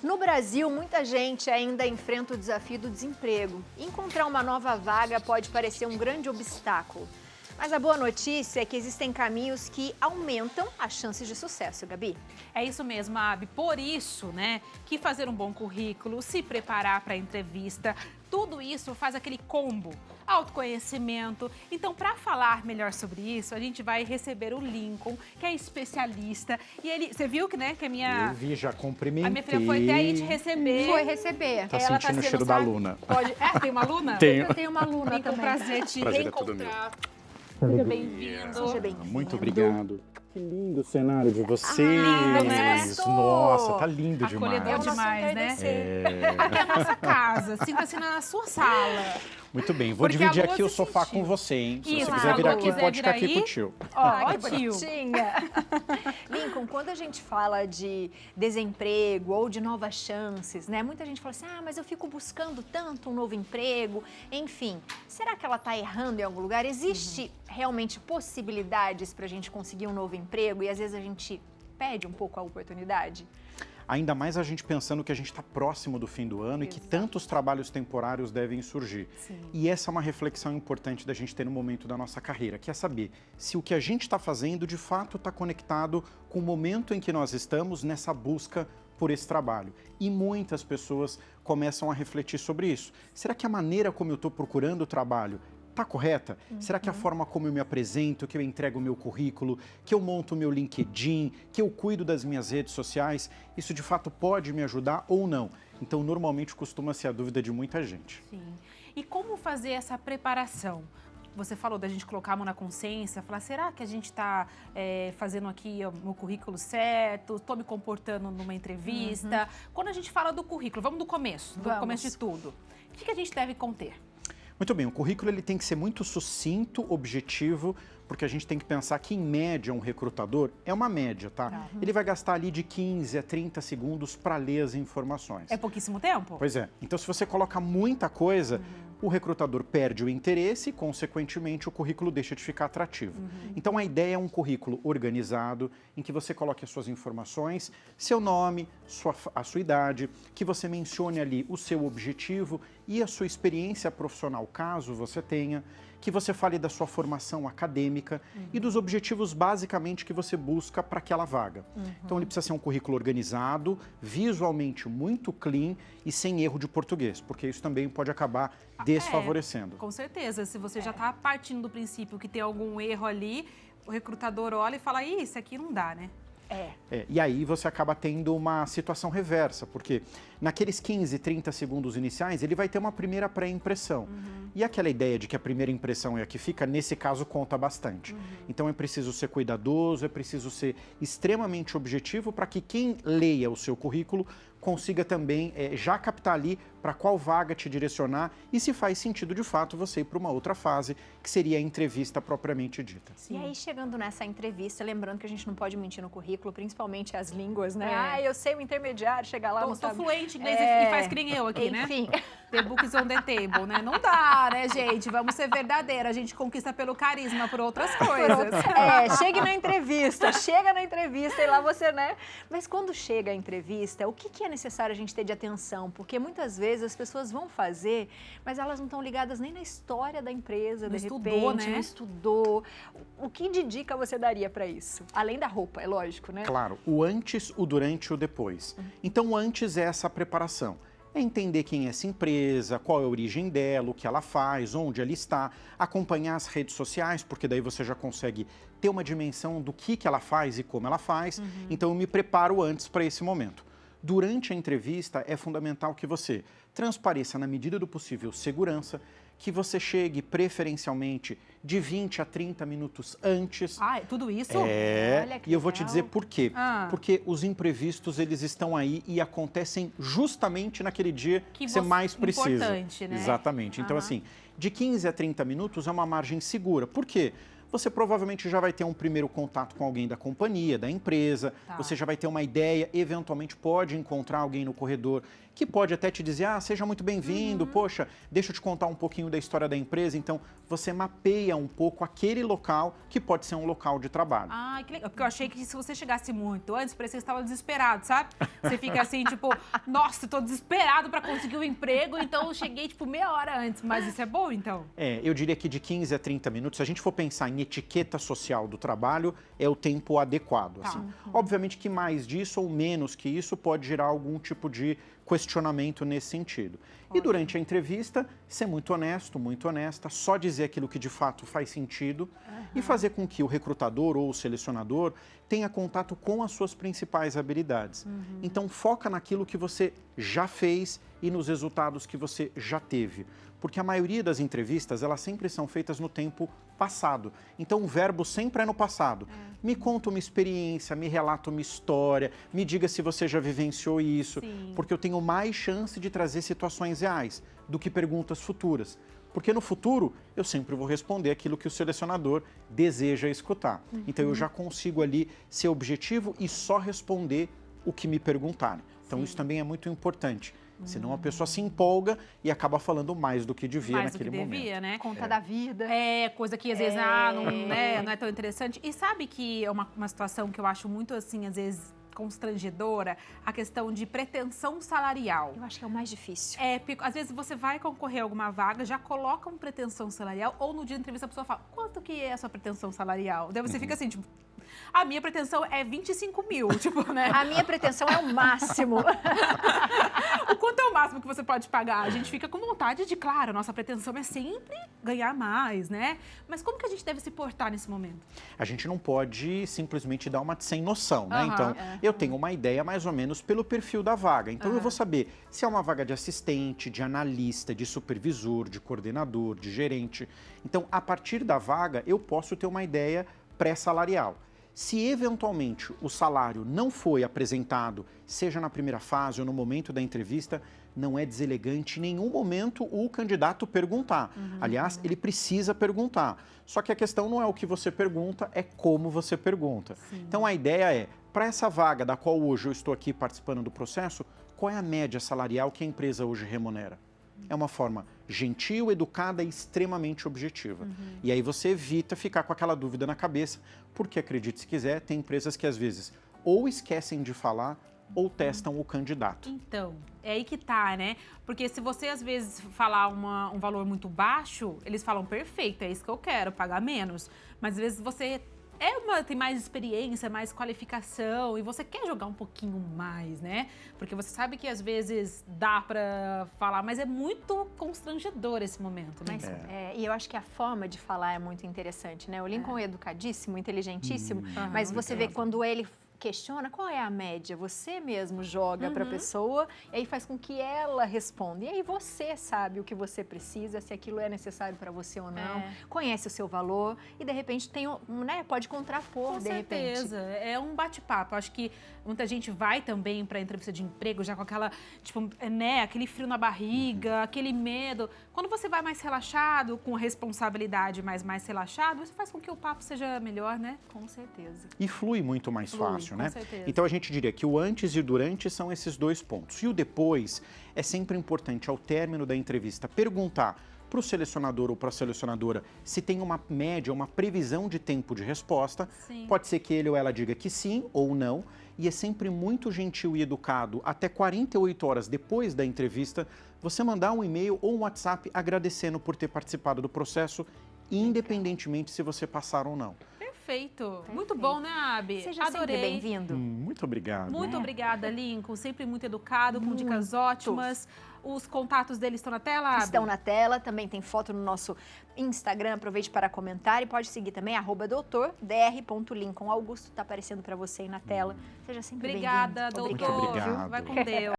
No Brasil, muita gente ainda enfrenta o desafio do desemprego. Encontrar uma nova vaga pode parecer um grande obstáculo. Mas a boa notícia é que existem caminhos que aumentam as chances de sucesso, Gabi. É isso mesmo, Abi. Por isso, né, que fazer um bom currículo, se preparar para a entrevista, tudo isso faz aquele combo, autoconhecimento. Então, para falar melhor sobre isso, a gente vai receber o Lincoln, que é especialista. E ele, você viu que, né, que a minha... Eu vi, já cumprimentei. A minha filha foi até aí te receber. Foi receber. Tá sentindo o cheiro da aluna. Pode... tem uma aluna? Tenho. Eu tenho uma aluna Lincoln, também. prazer te Prazer é todo reencontrar. Seja bem-vindo. Seja bem-vindo. Muito obrigado. Que lindo o cenário de vocês. né? Nossa, tá lindo demais. Acolhedor demais, né? É. Aqui é a nossa casa, sinta-se na sua sala. Muito bem, vou Porque dividir a Lua aqui o se sofá sentiu. com você, hein? Se Isso, você quiser vir a Lua aqui, quiser pode vir ficar aqui aí. com o tio. Ó, Que tio. bonitinha. Lincoln, quando a gente fala de desemprego ou de novas chances, né? Muita gente fala assim, mas eu fico buscando tanto um novo emprego. Enfim, será que ela está errando em algum lugar? Existe realmente possibilidades para a gente conseguir um novo emprego e às vezes a gente perde um pouco a oportunidade? Ainda mais a gente pensando que a gente está próximo do fim do ano e que tantos trabalhos temporários devem surgir. Sim. E essa é uma reflexão importante da gente ter no momento da nossa carreira, que é saber se o que a gente está fazendo de fato está conectado com o momento em que nós estamos nessa busca por esse trabalho. E muitas pessoas começam a refletir sobre isso. Será que a maneira como eu estou procurando o trabalho está correta? Será que a forma como eu me apresento, que eu entrego o meu currículo, que eu monto o meu LinkedIn, que eu cuido das minhas redes sociais, isso de fato pode me ajudar ou não? Então, normalmente costuma ser a dúvida de muita gente. Sim. E como fazer essa preparação? Você falou da gente colocar a mão na consciência, falar, será que a gente está fazendo aqui o meu currículo certo? Estou me comportando numa entrevista? Quando a gente fala do currículo, vamos do começo, começo de tudo. O que a gente deve conter? Muito bem, o currículo ele tem que ser muito sucinto, objetivo, porque a gente tem que pensar que, em média, um recrutador é uma média, tá? Ele vai gastar ali de 15 a 30 segundos para ler as informações. É pouquíssimo tempo? Pois é. Então, se você coloca muita coisa, o recrutador perde o interesse e, consequentemente, o currículo deixa de ficar atrativo. Então, a ideia é um currículo organizado, em que você coloque as suas informações, seu nome, a sua idade, que você mencione ali o seu objetivo e a sua experiência profissional, caso você tenha, que você fale da sua formação acadêmica e dos objetivos basicamente que você busca para aquela vaga. Então ele precisa ser um currículo organizado, visualmente muito clean e sem erro de português, porque isso também pode acabar desfavorecendo. Com certeza, se você já está partindo do princípio que tem algum erro ali, o recrutador olha e fala, isso aqui não dá, né? E aí você acaba tendo uma situação reversa, porque naqueles 15, 30 segundos iniciais, ele vai ter uma primeira pré-impressão. E aquela ideia de que a primeira impressão é a que fica, nesse caso, conta bastante. Então é preciso ser cuidadoso, é preciso ser extremamente objetivo para que quem leia o seu currículo consiga também já captar ali para qual vaga te direcionar e se faz sentido de fato você ir para uma outra fase, que seria a entrevista propriamente dita. E aí, chegando nessa entrevista, lembrando que a gente não pode mentir no currículo, principalmente as línguas, né? Eu sei o intermediário, chegar lá, não Tô sabe. fluente em inglês e faz que nem eu aqui, né? Enfim. The books on the table, né? Não dá, né, gente? Vamos ser verdadeira. A gente conquista pelo carisma, por outras coisas. Chega na entrevista e lá você, né? Mas quando chega a entrevista, o que é necessário a gente ter de atenção? Porque muitas vezes as pessoas vão fazer, mas elas não estão ligadas nem na história da empresa, de repente, não estudou. O que de dica você daria para isso? Além da roupa, é lógico, né? Claro, o antes, o durante e o depois. Então, o antes é essa preparação. É entender quem é essa empresa, qual é a origem dela, o que ela faz, onde ela está, acompanhar as redes sociais, porque daí você já consegue ter uma dimensão do que ela faz e como ela faz. Então, eu me preparo antes para esse momento. Durante a entrevista, é fundamental que você transpareça, na medida do possível, segurança, que você chegue preferencialmente de 20 a 30 minutos antes. Tudo isso? Olha que E eu vou te legal. dizer por quê. Porque os imprevistos, eles estão aí e acontecem justamente naquele dia que você mais precisa. Importante, né? Exatamente. Então, assim, de 15 a 30 minutos é uma margem segura. Por quê? você provavelmente já vai ter um primeiro contato com alguém da companhia, da empresa, Tá. você já vai ter uma ideia, eventualmente pode encontrar alguém no corredor que pode até te dizer, seja muito bem-vindo, poxa, deixa eu te contar um pouquinho da história da empresa. Então, você mapeia um pouco aquele local que pode ser um local de trabalho. Ai, que legal. Porque eu achei que se você chegasse muito antes, parecia que você estava desesperado, sabe? Você fica assim, tipo, nossa, tô desesperado para conseguir um emprego, então eu cheguei, tipo, meia hora antes. Mas isso é bom, então? Eu diria que de 15 a 30 minutos, se a gente for pensar em etiqueta social do trabalho, é o tempo adequado. Tá. Assim. Obviamente que mais disso ou menos que isso pode gerar algum tipo de questionamento nesse sentido. E durante a entrevista, ser muito honesto, muito honesta, só dizer aquilo que de fato faz sentido e fazer com que o recrutador ou o selecionador tenha contato com as suas principais habilidades. Então, foca naquilo que você já fez e nos resultados que você já teve. Porque a maioria das entrevistas, elas sempre são feitas no tempo passado. Então, o verbo sempre é no passado. Me conta uma experiência, me relata uma história, me diga se você já vivenciou isso. Sim. Porque eu tenho mais chance de trazer situações reais do que perguntas futuras. Porque no futuro, eu sempre vou responder aquilo que o selecionador deseja escutar. Então, eu já consigo ali ser objetivo e só responder o que me perguntarem. Então, isso também é muito importante. Senão a pessoa se empolga e acaba falando mais do que devia Mais do naquele que momento. devia, né? Conta da vida. É, coisa que às vezes não é tão interessante. E sabe que é uma situação que eu acho muito, assim, às vezes constrangedora, a questão de pretensão salarial. Eu acho que é o mais difícil. Porque, às vezes você vai concorrer a alguma vaga, já coloca uma pretensão salarial, ou no dia da entrevista a pessoa fala, quanto que é a sua pretensão salarial? Daí você fica assim, tipo, a minha pretensão é 25 mil, tipo, né? A minha pretensão é o máximo. O quanto é o máximo que você pode pagar? A gente fica com vontade de, claro, nossa pretensão é sempre ganhar mais, né? Mas como que a gente deve se portar nesse momento? A gente não pode simplesmente dar uma de sem noção, né? Aham, Então, eu tenho uma ideia mais ou menos pelo perfil da vaga. Então, eu vou saber se é uma vaga de assistente, de analista, de supervisor, de coordenador, de gerente. Então, a partir da vaga, eu posso ter uma ideia pré-salarial. Se eventualmente o salário não foi apresentado, seja na primeira fase ou no momento da entrevista, não é deselegante em nenhum momento o candidato perguntar. Aliás, ele precisa perguntar. Só que a questão não é o que você pergunta, é como você pergunta. Então a ideia é, para essa vaga da qual hoje eu estou aqui participando do processo, qual é a média salarial que a empresa hoje remunera? É uma forma gentil, educada e extremamente objetiva. E aí você evita ficar com aquela dúvida na cabeça, porque, acredite se quiser, tem empresas que às vezes ou esquecem de falar ou testam o candidato. Então, é aí que tá, né? Porque se você, às vezes, falar um valor muito baixo, eles falam, perfeito, é isso que eu quero, pagar menos. Mas, às vezes, você tem mais experiência, mais qualificação e você quer jogar um pouquinho mais, né? Porque você sabe que, às vezes, dá pra falar, mas é muito constrangedor esse momento, né? Mas, e eu acho que a forma de falar é muito interessante, né? O Lincoln é educadíssimo, inteligentíssimo, mas você vê quando ele questiona qual é a média, você mesmo joga para a pessoa e aí faz com que ela responda. E aí você sabe o que você precisa, se aquilo é necessário para você ou não, conhece o seu valor e de repente pode contrapor, Com de certeza, repente. é um bate-papo. Acho que muita gente vai também para entrevista de emprego já com aquela, tipo, aquele frio na barriga, aquele medo. Quando você vai mais relaxado, com a responsabilidade mais relaxado, isso faz com que o papo seja melhor, né? Com certeza. E flui muito mais fácil, né? Com certeza. Então a gente diria que o antes e o durante são esses dois pontos. E o depois é sempre importante, ao término da entrevista, perguntar para o selecionador ou para a selecionadora se tem uma média, uma previsão de tempo de resposta. Sim. Pode ser que ele ou ela diga que sim ou não. E é sempre muito gentil e educado, até 48 horas depois da entrevista, você mandar um e-mail ou um WhatsApp agradecendo por ter participado do processo, independentemente se você passar ou não. Perfeito. Muito bom, né, Abi? Seja Adorei. sempre bem-vindo. Muito obrigado. Muito obrigada, Lincoln. Sempre muito educado, com dicas ótimas. Os contatos dele estão na tela, Abi? Estão na tela, também tem foto no nosso Instagram, aproveite para comentar e pode seguir também, @doutordr.lincoln. Augusto está aparecendo para você aí na tela. Seja sempre bem-vindo. Obrigada, doutor. Muito obrigado. Vai com Deus.